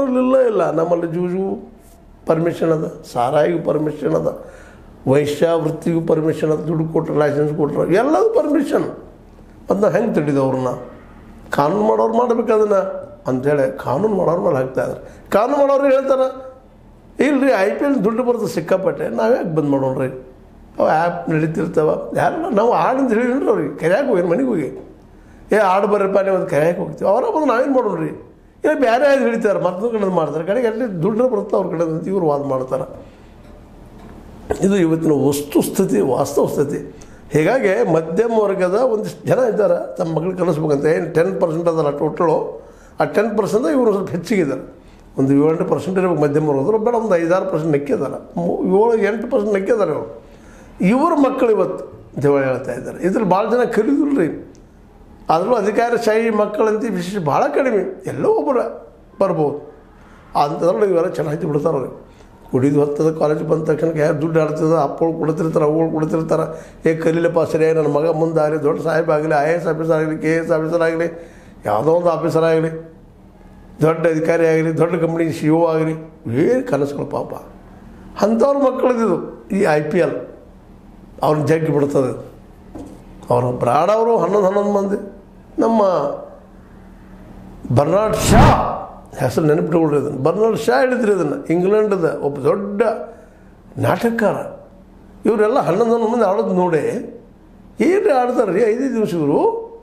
ಅದರಲ್ಲಿಲ್ಲ ಇಲ್ಲ ನಮ್ಮಲ್ಲಿ ಜೂಜು ಪರ್ಮಿಷನ್ ಅದ, ಸಾರಾಯಿಗೂ ಪರ್ಮಿಷನ್ ಅದ, ವೈಶ್ಯಾವೃತ್ತಿಗೂ ಪರ್ಮಿಷನ್ ಅದ, ದುಡ್ಡು ಕೊಟ್ಟರೆ ಲೈಸೆನ್ಸ್ ಕೊಟ್ಟರೆ ಎಲ್ಲದೂ ಪರ್ಮಿಷನ್. ಅದನ್ನ ಹೆಂಗೆ ತಡೆದವ್ರನ್ನ ಕಾನೂನು ಮಾಡೋರು ಮಾಡ್ಬೇಕು ಅದನ್ನು ಅಂಥೇಳಿ ಕಾನೂನು ಮಾಡೋರ ಮೇಲೆ ಹಾಕ್ತಾಯಿದ್ದಾರೆ. ಕಾನೂನು ಮಾಡೋರು ಹೇಳ್ತಾರೆ ಇಲ್ಲರಿ IPL ದುಡ್ಡು ಬರ್ತದೆ ಸಿಕ್ಕಾಪಟ್ಟೆ, ನಾವು ಯಾಕೆ ಬಂದ್ ಮಾಡೋಣ್ರಿ, ಅವು ಆ್ಯಪ್ ನಡೀತಿರ್ತಾವೆ. ಯಾರಲ್ಲ ನಾವು ಆಡಂತ ಹೇಳಿಲ್ರಿ ಅವ್ರಿಗೆ, ಕರೆಯಾಕೆ ಹೋಗಿ ಮನೆಗೆ ಹೋಗಿ ಆಡು ಬರ್ರಪ್ಪ ನೀವು ಒಂದು ಕರೆಯಾಕೆ ಹೋಗ್ತೀವಿ, ಅವರ ಬಂದು ನಾವೇನು ಮಾಡೋಣ್ರಿ, ಇಲ್ಲ ಬೇರೆ ಆಯ್ತು ಹಿಡಿತಾರೆ ಮತ್ತೊಂದು ಕಡೆ ಮಾಡ್ತಾರೆ, ಕಡೆಗೆ ಅಲ್ಲಿ ದುಡ್ಡು ಬರುತ್ತೆ ಅವ್ರ ಕಡೆ ಅಂತ ಇವರು ವಾದ ಮಾಡ್ತಾರೆ. ಇದು ಇವತ್ತಿನ ವಸ್ತುಸ್ಥಿತಿ, ವಾಸ್ತವ ಸ್ಥಿತಿ. ಹೀಗಾಗಿ ಮಧ್ಯಮ ವರ್ಗದ ಒಂದಿಷ್ಟು ಜನ ಇದ್ದಾರೆ ತಮ್ಮ ಮಗಳು ಕಲಿಸ್ಬೇಕಂತ. ಏನು 10% ಅದಲ್ಲ ಟೋಟಲು, ಆ 10% ಇವರು ಸ್ವಲ್ಪ ಹೆಚ್ಚಿಗಿದ್ದಾರೆ. ಒಂದು 7-8% ಇರಬೇಕು ಮಧ್ಯಮ ವರ್ಗದ್ರು, ಬೇಡ ಒಂದು 5-6% ನೆಕ್ಕಿದ್ದಾರೆ, 7-8% ನೆಕ್ಕಿದ್ದಾರೆ ಇವರು. ಇವ್ರ ಮಕ್ಕಳು ಇವತ್ತು ದೇವ ಹೇಳ್ತಾ ಇದ್ದಾರೆ. ಇದ್ರಲ್ಲಿ ಭಾಳ ಜನ ಕಲಿದಿಲ್ಲ ರೀ, ಆದರೂ ಅಧಿಕಾರಶಾಹಿ ಮಕ್ಕಳಂತ ವಿಶೇಷ ಭಾಳ ಕಡಿಮೆ, ಎಲ್ಲೋ ಒಬ್ಬರ ಬರ್ಬೋದು. ಅಂಥದ್ರಲ್ಲಿ ಇವೆಲ್ಲ ಚೆನ್ನಾಗಿ ಬಿಡ್ತಾರೆ ಅವ್ರಿಗೆ. ಕುಡಿದು ಹೊತ್ತದ ಕಾಲೇಜ್ ಬಂದ ತಕ್ಷಣ ಯಾರು ದುಡ್ಡು ಆಡ್ತದೆ, ಅಪ್ಪಗಳು ಕೊಡ್ತಿರ್ತಾರೆ, ಅವುಗಳು ಕೊಡ್ತಿರ್ತಾರೆ. ಕಲೀಲಪ್ಪ ಸರಿಯಾಗಿ ನನ್ನ ಮಗ ಮುಂದಾಗಲಿ, ದೊಡ್ಡ ಸಾಹೇಬ್ ಆಗಲಿ, IAS ಆಫೀಸರ್ ಆಗಲಿ, KS ಆಫೀಸರ್ ಆಗಲಿ, ಯಾವುದೋ ಒಂದು ಆಫೀಸರ್ ಆಗಲಿ, ದೊಡ್ಡ ಅಧಿಕಾರಿ ಆಗಲಿ, ದೊಡ್ಡ ಕಂಪ್ನಿ CEO ಆಗಲಿ, ಏನು ಕನಸುಗಳು ಪಾಪ. ಅಂಥವ್ರ ಮಕ್ಕಳದಿದು ಈ IPL ಅವ್ರನ್ನ ಜಗ್ಗಿ ಬಿಡ್ತದೆ. ಅವರು ಬ್ರಾಡವರು 11 ಮಂದಿ. ನಮ್ಮ ಬರ್ನಾರ್ಡ್ ಶಾ ಹೆಸರು ನೆನಪಿಟ್ಕೊಳ್ರಿ, ಅದನ್ನು ಬರ್ನಾರ್ಡ್ ಶಾ ಹೇಳಿದ್ರಿ ಅದನ್ನು, ಇಂಗ್ಲೆಂಡದ ಒಬ್ಬ ದೊಡ್ಡ ನಾಟಕಕಾರ. ಇವರೆಲ್ಲ 11 ಮಂದಿ ಆಡೋದು ನೋಡಿ ಏನು ಆಡ್ತಾರೆ ರೀ 5 ದಿವಸ ಇವರು.